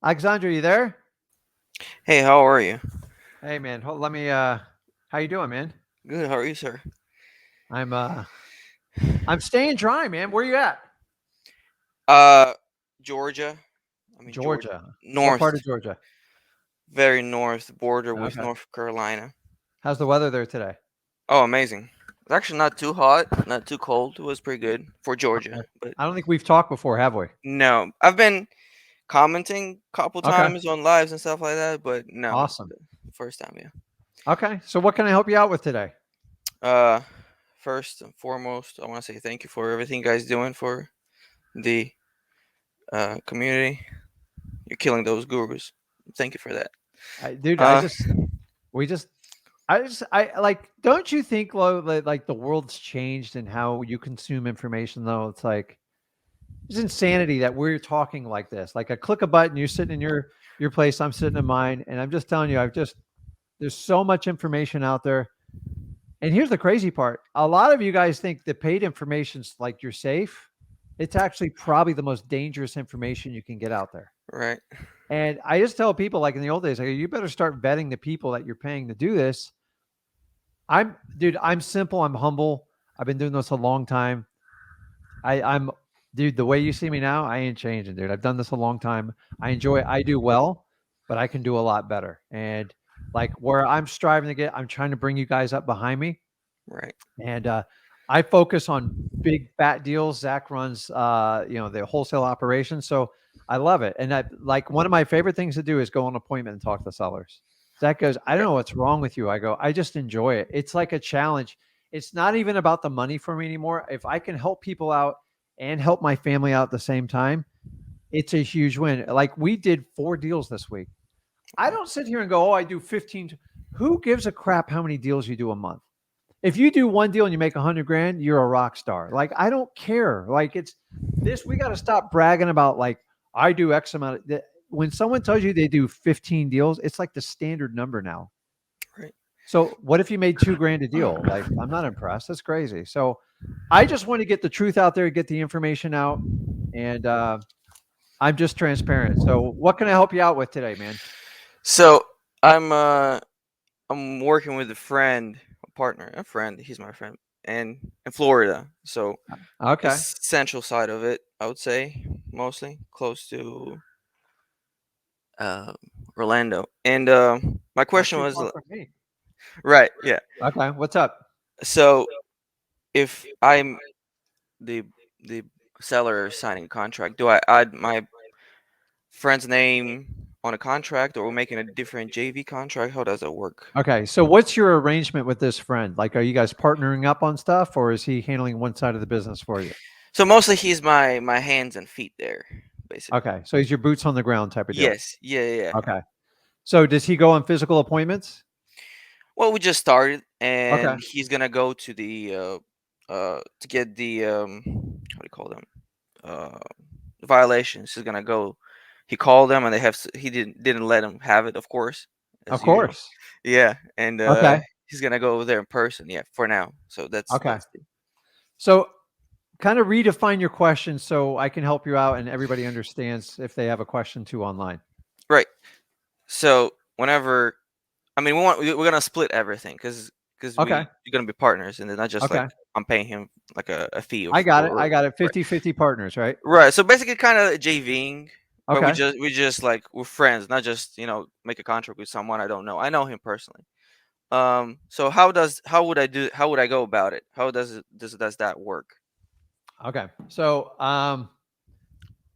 Alexandra, you there? Hey, how are you? Hey, man. Let me. How you doing, man? Good. How are you, sir? I'm. Uh, I'm staying dry, man. Where you at? Uh, Georgia. I mean Georgia, Georgia. What part north, of Georgia? very north, border with Okay. North Carolina. How's the weather there today? Oh, amazing. It's actually not too hot, not too cold. It was pretty good for Georgia, Okay. but I don't think we've talked before, have we? no, I've been commenting a couple Okay. times on lives and stuff like that, but no, it's Awesome. the first time, yeah. Okay. So, what can I help you out with today? Uh, First and foremost, I want to say thank you for everything you guys doing for the community. You're killing those gurus. Thank you for that. Dude, Uh, we just, I like. Don't you think, Lo, that like the world's changed in how you consume information? Though it's like it's insanity that we're talking like this. Like a click a button, you're sitting in your place, I'm sitting in mine, and I'm just telling you, there's so much information out there. And here's the crazy part. A lot of you guys think the paid information's like you're safe. It's actually probably the most dangerous information you can get out there. right. And I just tell people, like in the old days, like you better start vetting the people that you're paying to do this. Dude, I'm simple, I'm humble. I've been doing this a long time. I'm dude, the way you see me now, I ain't changing, dude. I've done this a long time. I do well, but I can do a lot better. And like where I'm striving to get, I'm trying to bring you guys up behind me. Right. And I focus on big fat deals. Zach runs the wholesale operation. So I love it. And I like one of my favorite things to do is go on an appointment and talk to sellers. Zach goes, I don't Right. know what's wrong with you. I go, I just enjoy it. It's like a challenge. It's not even about the money for me anymore. If I can help people out and help my family out at the same time, it's a huge win. Like we did 4 deals this week. I Wow. don't sit here and go, oh, I do 15. Who gives a crap how many deals you do a month? If you do one deal and you make 100 grand, you're a rock star. Like, I don't care. Like, it's this, we got to stop bragging about, like, I do X amount of, when someone tells you they do 15 deals, it's like the standard number now. Right. So, what if you made 2 grand a deal? Like, I'm not impressed. That's crazy. So, I just want to get the truth out there, get the information out, and I'm just transparent. So, what can I help you out with today, man? So I'm uh I'm working with a friend, a partner, a friend. He's my friend, and in Florida. So the Okay. central side of it, I would say, mostly close to uh, Orlando. And my Not question too was, far from me. right, yeah. Okay. What's up? So if I'm the the seller signing a contract, do I add my friend's name on a contract, or we're making a different JV contract? How does that work? Okay, so what's your arrangement with this friend? Like, are you guys partnering up on stuff, or is he handling one side of the business for you? So mostly he's my hands and feet there, basically. Okay, so he's your boots on the ground type of deal. Yes, yeah, yeah, yeah. Okay, so does he go on physical appointments? Well, we just started, Okay, and he's gonna go to get the what do you call them uh violations. He's gonna go. He called them, and he didn't let him have it, of course, of as usual. course. Yeah, and Okay, he's gonna go over there in person. Yeah, for now. So okay. that's the So kind of redefine your question so I can help you out and everybody understands if they have a question too online. right. So whenever we're gonna split everything because Okay, we're gonna be partners, and it's not just like okay. I'm paying him like a fee I of got it. I or got it. right. 50-50 partners, right? Right. So basically, kind of JVing, but Okay. we just like we're friends, not just make a contract with someone I don't know. I know him personally. So how would I go about it? How does that work? Okay. So,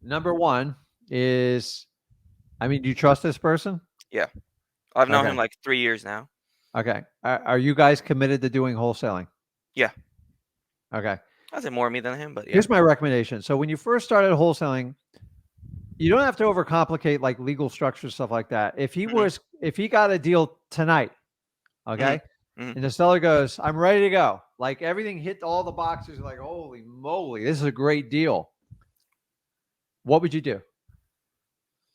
number one is, I mean, do you trust this person? Yeah, I've known him Okay. like 3 years now. Okay. Are you guys committed to doing wholesaling? Yeah, Okay. I say more me than him, but yeah. Here's my recommendation. So when you first started wholesaling, you don't have to overcomplicate like legal structure stuff like that. Hmm. If he got a deal tonight, Hmm. okay, Hmm. and the seller goes, I'm ready to go. Like everything hit all the boxes, like, holy moly, this is a great deal. What would you do?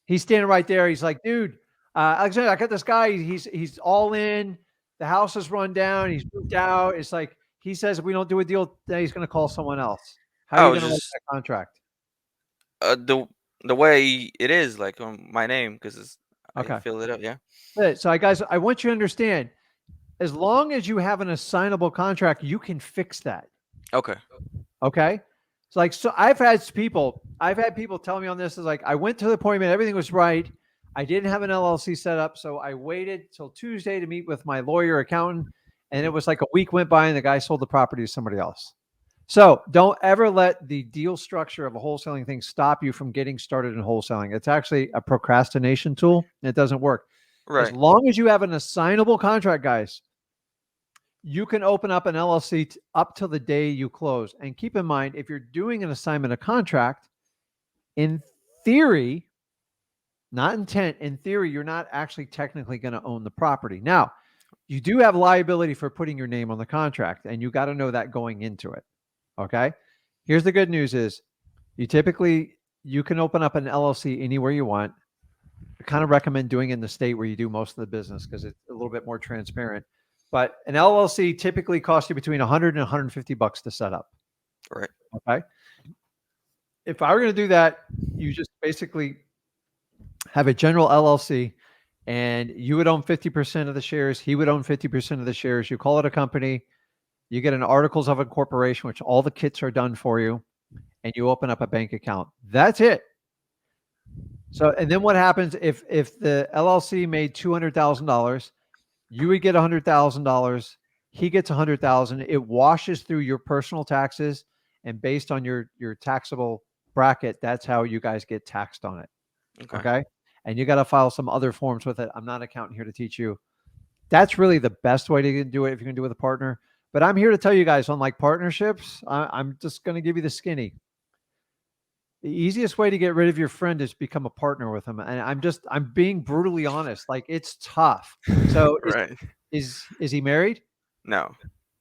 He's standing right there. He's like, dude, Alexander, I got this guy. He's all in. The house is run down. He's moved out. It's like he says, if we don't do a deal, then he's going to call someone else. How are I you was going to write just that contract? the The way it is, like on my name, because I Okay. fill it up. Yeah. So, guys, I want you to understand, as long as you have an assignable contract, you can fix that. Okay. Okay. So I've had people tell me on this is like, I went to the appointment, everything was right. I didn't have an LLC set up. So I waited till Tuesday to meet with my lawyer accountant. And it Mhm. was like a week went by and the guy sold the property to somebody else. So don't ever let the deal structure of a wholesaling thing stop you from getting started in wholesaling. It's actually a procrastination tool. It doesn't work. As Right. long as you have an assignable contract, guys, you can open up an LLC up till the day you close. And keep in mind, if you're doing an assignment of contract, in theory, not intent, in theory, you're not actually technically going to own the property. Now, you do have liability for putting your name on the contract, and you got to know that going into it. Okay. Here's the good news is you can open up an LLC anywhere you want. I kind of recommend doing it in the state where you do most of the business because it's a little bit more transparent. But an LLC typically costs you between 100 and 150 bucks to set up. Right. Okay. If I were going to do that, you just basically have a general LLC and you would own 50% of the shares. He would own 50% of the shares. You call it a company. You get an articles of incorporation, which all the kits are done for you, and you open up a bank account. That's it. So, and then what happens if the LLC made $200,000, you would get $100,000. He gets 100,000. It washes through your personal taxes, and based on your taxable bracket, that's how you guys get taxed on it. Okay. Okay, and you got to file some other forms with it. I'm not an accountant here to teach you. That's really the best way to do it if you can do it with a partner. But I'm here to tell you guys on like partnerships, I'm just going to give you the skinny. The easiest way to get rid of your friend is become a partner with him. And I'm being brutally honest. Like it's tough. So Right. is he married? No.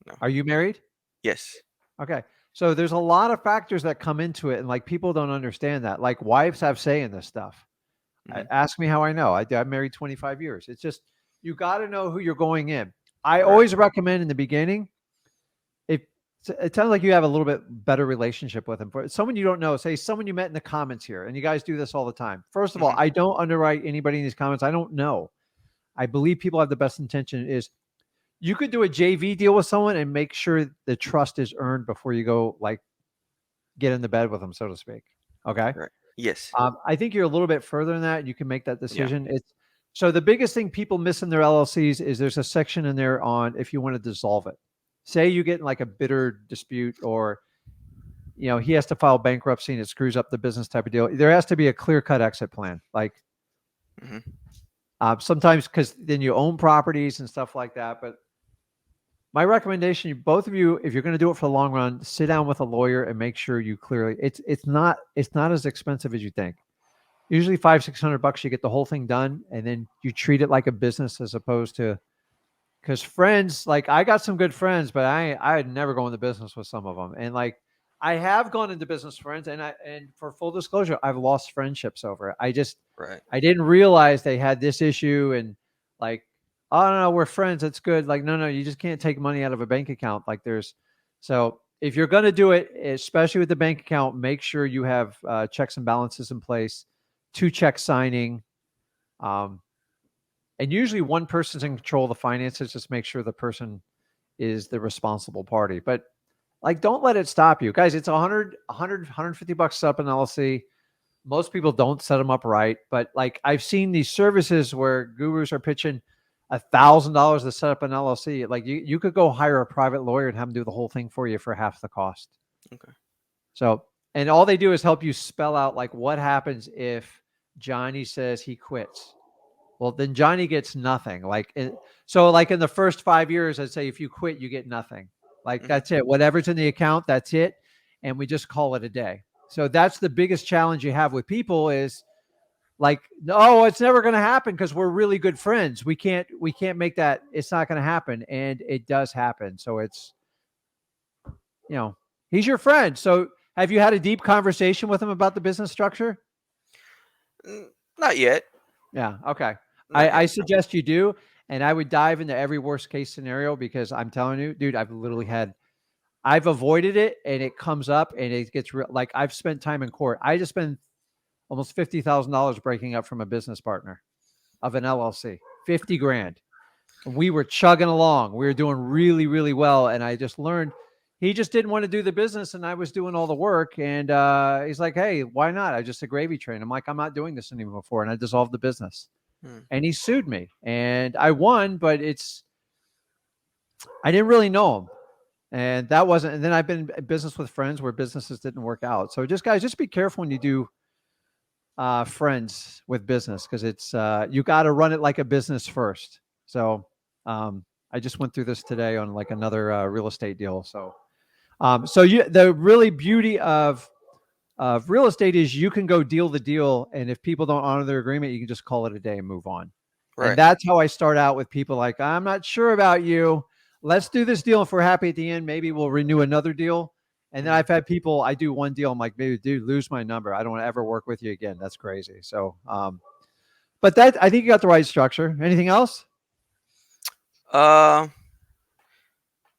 No. Are you married? Yes. Okay. So there's a lot of factors that come into it. And like people don't understand that. Like wives have say in this stuff. Hmm. Ask me how I know. I'm married 25 years. It's just, you got to know who you're going in. I Right. always recommend in the beginning, if it sounds like you have a little bit better relationship with him. For someone you don't know, say someone you met in the comments here, and you guys do this all the time. First of all, Hmm. I don't underwrite anybody in these comments. I don't know. I believe people have the best intention. Is you could do a JV deal with someone and make sure the trust is earned before you go like get in the bed with them, so to speak. Okay. Right. Yes. I think you're a little bit further than that. You can make that Yeah. decision. It's so the biggest thing people miss in their LLCs is there's a section in there on if you want to dissolve it. Say you get in like a bitter dispute or he has to file bankruptcy and it screws up the business type of deal. There has to be a clear cut exit plan. Like Hmm. sometimes because then you own properties and stuff like that. But my recommendation, both of you, if you're going to do it for the long run, sit down with a lawyer and make sure you clearly it's not as expensive as you think. Usually 500-600 bucks, you get the whole thing done, and then you treat it like a business as opposed to because friends, like I got some good friends, but I'd never go into business with some of them. And like I have gone into business friends, and for full disclosure, I've lost friendships over it. Right. I didn't realize they had this issue and like, oh no, we're friends. It's good. Like, no, you just can't take money out of a bank account. Like so if you're gonna do it, especially with the bank account, make sure you have checks and balances in place, 2 check signing. Um, and usually one person's in control of the finances. Just make sure the person is the responsible party. But like, don't let it stop you, guys. It's 150 bucks to set up an LLC. Most people don't set them up right, but like I've seen these services where gurus are pitching $1,000 to set up an LLC. Like you could go hire a private lawyer and have them do the whole thing for you for half the cost. Okay. So, and all they do is help you spell out like what happens if Johnny says he quits. Well, then Johnny gets nothing. So like in the first 5 years, I'd say if you quit, you get nothing. Like Hmm. that's it. Whatever's in the account, that's it. And we just call it a day. So that's the biggest challenge you have with people is like, no, it's never going to happen because we're really good friends. We can't make that. It's not going to happen. And it does happen. So you know, he's your friend. So have you had a deep conversation with him about the business structure? Not yet. Yeah. Okay. Not I yet. suggest you do. And I would dive into every worst case scenario because I'm telling you, dude, I've avoided it and it comes up and it gets real. Like I've spent time in court. I just spent almost $50,000 breaking up from a business partner of an LLC. 50 grand. We were chugging along. We were doing really, really well. And I just learned he just didn't want to do the business and I was doing all the work. And he's like, hey, why not? I just a gravy train. I'm like, I'm not doing this anymore. And I dissolved the business. Mm. And he sued me. And I won, but I didn't really know him. And that wasn't, and then I've been in business with friends where businesses didn't work out. So just guys, just be careful when you do friends with business because it's you got to run it like a business first. So I just went through this today on like another real estate deal. So the really beauty of real estate is you can go deal the deal, and if people don't honor their agreement, you can just call it a day and move on. And Right. that's how I start out with people like, I'm not sure about you. Let's do this deal. If we're happy at the end, maybe we'll renew another deal. And then Mm. I've had people, I do one deal. I'm like, maybe dude, lose my number. I don't want to ever work with you again. That's crazy. So, but that, I think you got the right structure. Anything else? Uh,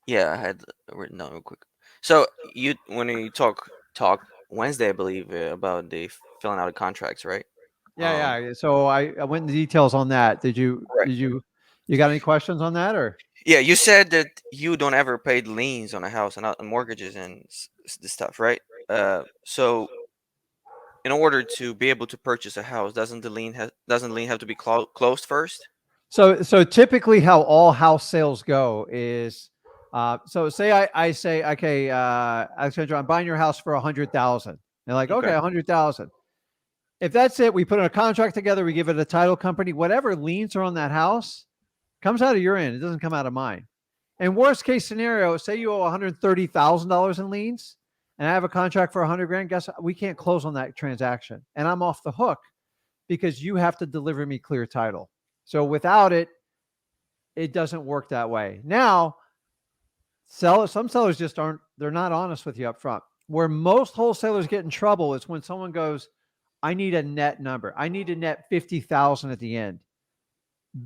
yeah, I had written down real quick. So you when you talk Wednesday, I believe, about the filling out of contracts, right? Um, Yeah. So I went into details on that. right. You got any questions on that or? Yeah, you said that you don't ever pay the liens on a house and on mortgages and this stuff, right? So in order to be able to purchase a house, doesn't the lien have to be closed first? So typically how all house sales go is, so say I say, okay, Alexandra, I'm buying your house for 100,000. They're like, okay, Okay. 100,000. If that's it, we put in a contract together, we give it a title company, whatever liens are on that house comes out of your end. It doesn't come out of mine. And worst case scenario, say you owe $130,000 in liens and I have a contract for 100 grand. Guess what? We can't close on that transaction and I'm off the hook because you have to deliver me clear title. So without it, it doesn't work that way. Now, some sellers just aren't, they're not honest with you up front. Where most wholesalers get in trouble is when someone goes, I need a net number. I need a net 50,000 at the end.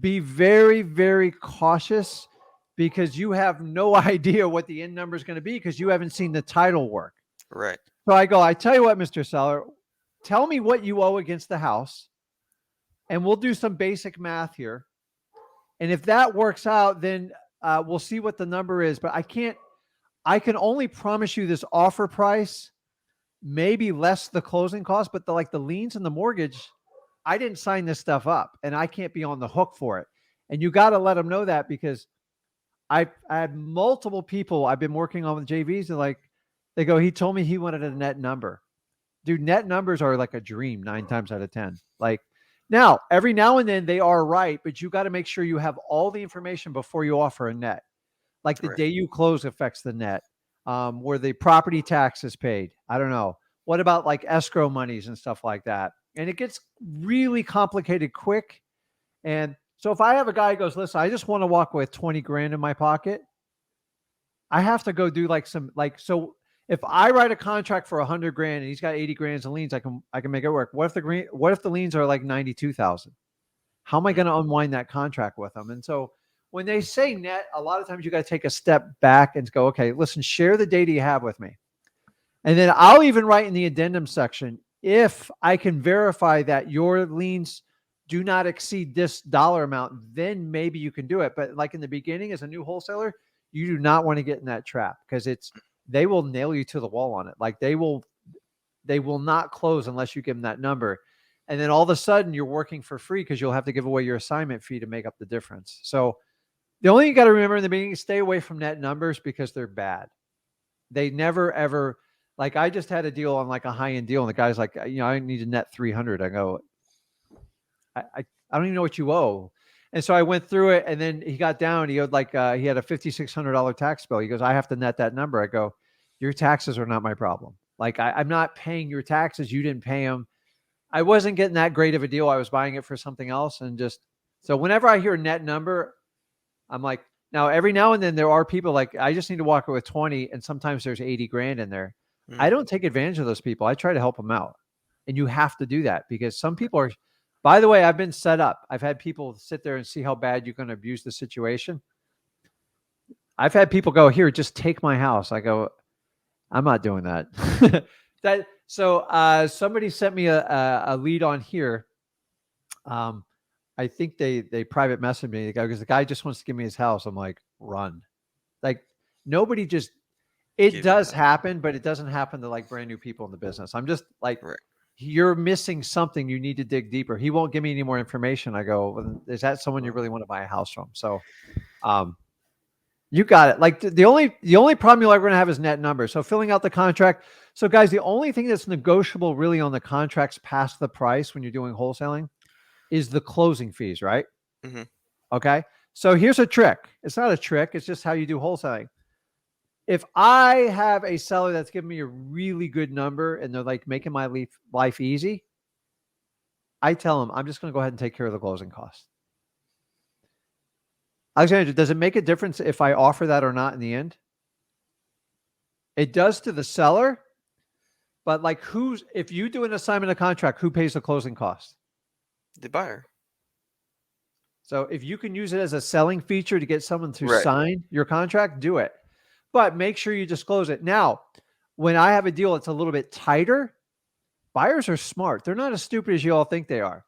Be very, very cautious because you have no idea what the end number is going to be because you haven't seen the title work. Right. So I go, I tell you what, Mr. Seller, tell me what you owe against the house and we'll do some basic math here. And if that works out, then we'll see what the number is. But I can only promise you this offer price, maybe less the closing cost, but the liens and the mortgage, I didn't sign this stuff up and I can't be on the hook for it. And you got to let them know that because I had multiple people I've been working on with JVs and they go, he told me he wanted a net number. Dude, net numbers are like a dream 9 times out of 10. Now, every now and then they are right, but you got to make sure you have all the information before you offer a net. Like the Right. day you close affects the net, where the property tax is paid. I don't know. What about like escrow monies and stuff like that? And it gets really complicated quick. And so if I have a guy who goes, listen, I just want to walk with 20 grand in my pocket, I have to go do so if I write a contract for 100 grand and he's got 80 grand in liens, I can make it work. What if the liens are like 92,000? How am I Mm. going to unwind that contract with them? And so when they say net, a lot of times you got to take a step back and go, okay, listen, share the data you have with me. And then I'll even write in the addendum section, if I can verify that your liens do not exceed this dollar amount, then maybe you can do it. But like in the beginning, as a new wholesaler, you do not want to get in that trap because they will nail you to the wall on it. Like they will not close unless you give them that number. And then all of a sudden you're working for free because you'll have to give away your assignment fee to make up the difference. So the only thing you got to remember in the beginning is stay away from net numbers because they're bad. They never ever, like I just had a deal on like a high end deal and the guy's like, I need a net 300. I go, I don't even know what you owe. And so I went through it and then he got down. He owed he had a $5,600 tax bill. He goes, I have to net that number. I go, your taxes are not my problem. Like I'm not paying your taxes. You didn't pay them. I wasn't getting that great of a deal. I was buying it for something else. And so whenever I hear net number, I'm like, now every now and then there are people like, I just need to walk away with 20 and sometimes there's 80 grand in there. I Mm. don't take advantage of those people. I try to help them out. And you have to do that because some people are, by the way, I've been set up. I've had people sit there and see how bad you're going to abuse the situation. I've had people go, here, just take my house. I go, I'm not doing that. So somebody sent me a lead on here. I think they private messaged me because the guy just wants to give me his house. I'm like, run. Like nobody just it Give you does help. happen, but it doesn't happen to like brand new people in the business. I'm just like, Right. you're missing something. You need to dig deeper. He won't give me any more information. I go, well, is that someone you Well, really want to buy a house from? So, um, you got it. Like the only problem you're ever going to have is net numbers. So filling out the contract. So guys, the only thing that's negotiable really on the contracts past the price when you're doing wholesaling is the closing fees, right? mhm. Okay. So here's a trick. It's not a trick. It's just how you do wholesaling. If I have a seller that's giving me a really good number and they're like making my life easy, I tell them I'm just going to go ahead and take care of the closing costs. Alexander, does it make a difference if I offer that or not in the end? It does to the seller, but like if you do an assignment of contract, who pays the closing cost? The buyer. So if you can use it as a selling feature to get someone to Right. sign your contract, do it. But make sure you disclose it. Now, when I have a deal that's a little bit tighter, buyers are smart. They're not as stupid as you all think they are.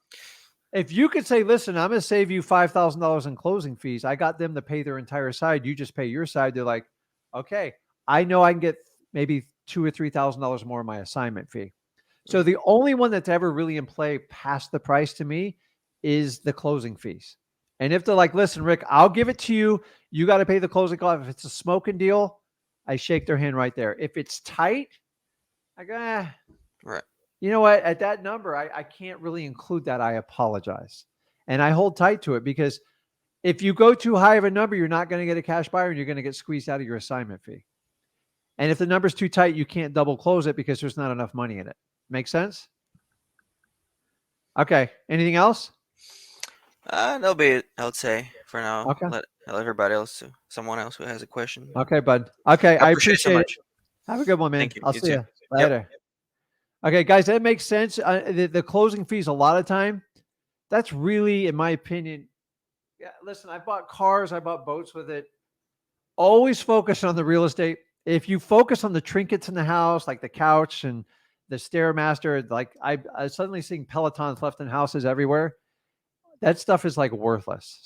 If you could say, listen, I'm going to save you $5,000 in closing fees. I got them to pay their entire side. You just pay your side. They're like, okay, I know I can get maybe $2,000 or $3,000 more in my assignment fee. So Mhm. the only one that's ever really in play past the price to me is the closing fees. And if they're like, listen, Rick, I'll give it to you. You got to pay the closing cost. If it's a smoking deal, I shake their hand right there. If it's tight, I go, Right. you know what? At that number, I can't really include that. I apologize. And I hold tight to it because if you go too high of a number, you're not going to get a cash buyer and you're going to get squeezed out of your assignment fee. And if the number's too tight, you can't double close it because there's not enough money in it. Make sense? Okay. Anything else? That'll be it, I would say, for now. Okay. Let everybody else, someone else who has a question. Okay, bud. Okay. I I appreciate it so appreciate it. much. Have a good one, man. Thank you. I'll You see too. you Yep. later. Okay, guys, that makes sense. The closing fees, a lot of time, that's really, in my opinion, yeah, listen, I bought cars, I bought boats with it. Always focus on the real estate. If you focus on the trinkets in the house, like the couch and the Stairmaster, like I suddenly seeing Pelotons left in houses everywhere. That stuff is like worthless.